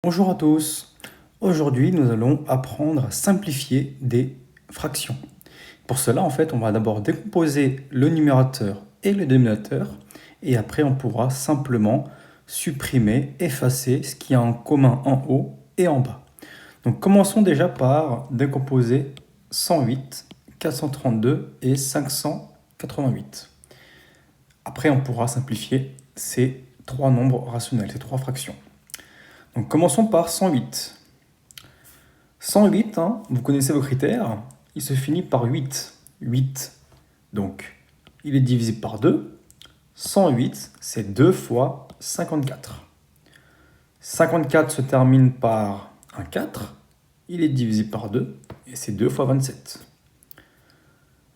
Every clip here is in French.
Bonjour à tous. Aujourd'hui, nous allons apprendre à simplifier des fractions. Pour cela, on va d'abord décomposer le numérateur et le dénominateur, et après, on pourra simplement supprimer, effacer ce qu'il y a en commun en haut et en bas. Donc, commençons déjà par décomposer 108, 432 et 588. Après, on pourra simplifier ces trois nombres rationnels, ces trois fractions. Donc commençons par 108. 108, vous connaissez vos critères, il se finit par 8. 8, donc il est divisible par 2. 108, c'est 2 fois 54. 54 se termine par un 4, il est divisible par 2, et c'est 2 fois 27.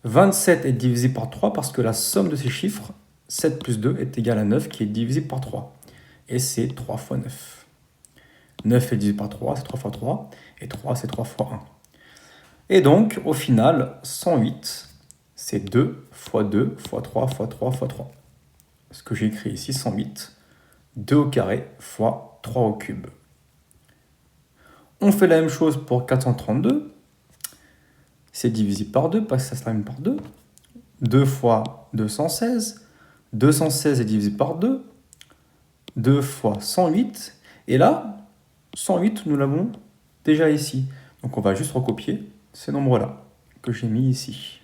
27 est divisible par 3 parce que la somme de ces chiffres, 7 plus 2, est égale à 9, qui est divisible par 3. Et c'est 3 fois 9. 9 est divisé par 3, c'est 3 fois 3, et 3, c'est 3 fois 1. Et donc, au final, 108, c'est 2 fois 2 fois 3 fois 3 fois 3. Ce que j'ai écrit ici, 108, 2 au carré fois 3 au cube. On fait la même chose pour 432. C'est divisible par 2, parce que ça se termine par 2. 2 fois 216. 216 est divisible par 2. 2 fois 108. Et là, 108, nous l'avons déjà ici. Donc on va juste recopier ces nombres-là que j'ai mis ici.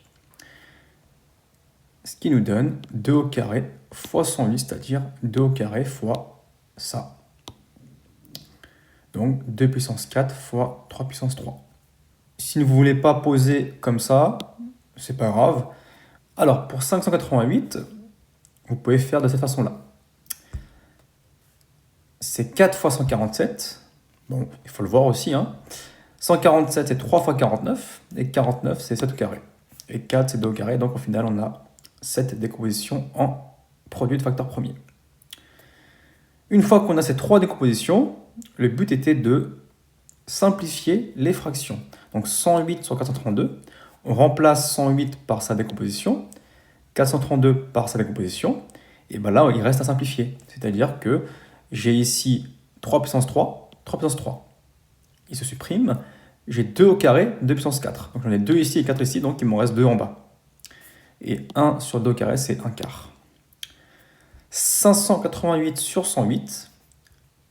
Ce qui nous donne 2 au carré fois 108, c'est-à-dire 2 au carré fois ça. Donc 2 puissance 4 fois 3 puissance 3. Si vous ne voulez pas poser comme ça, c'est pas grave. Alors pour 588, vous pouvez faire de cette façon-là. C'est 4 fois 147. Bon, il faut le voir aussi. 147, c'est 3 fois 49. Et 49, c'est 7 au carré. Et 4, c'est 2 au carré. Donc au final, on a 7 décompositions en produit de facteur premier. Une fois qu'on a ces 3 décompositions, le but était de simplifier les fractions. Donc 108 sur 432, on remplace 108 par sa décomposition, 432 par sa décomposition, et bien là, il reste à simplifier. C'est-à-dire que j'ai ici 3 puissance 3, 3 puissance 3. Il se supprime. J'ai 2 au carré, 2 puissance 4. Donc j'en ai 2 ici et 4 ici, donc il m'en reste 2 en bas. Et 1 sur 2 au carré, c'est 1 quart. 588 sur 108,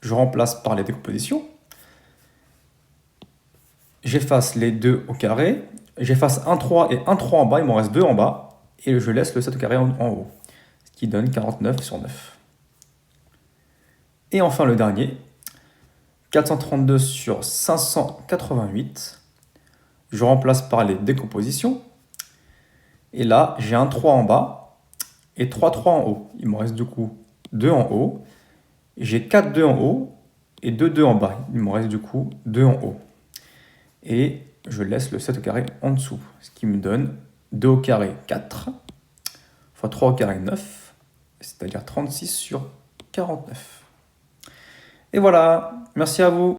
je remplace par les décompositions. J'efface les 2 au carré, j'efface 1 3 et 1 3 en bas, il m'en reste 2 en bas, et je laisse le 7 au carré en haut, ce qui donne 49 sur 9. Et enfin le dernier, 432 sur 588, je remplace par les décompositions, et là j'ai un 3 en bas, et 3 3 en haut. Il me reste du coup 2 en haut, j'ai 4 2 en haut, et 2 2 en bas. Il me reste du coup 2 en haut. Et je laisse le 7 au carré en dessous, ce qui me donne 2 au carré 4, fois 3 au carré 9, c'est-à-dire 36 sur 49. Et voilà, merci à vous.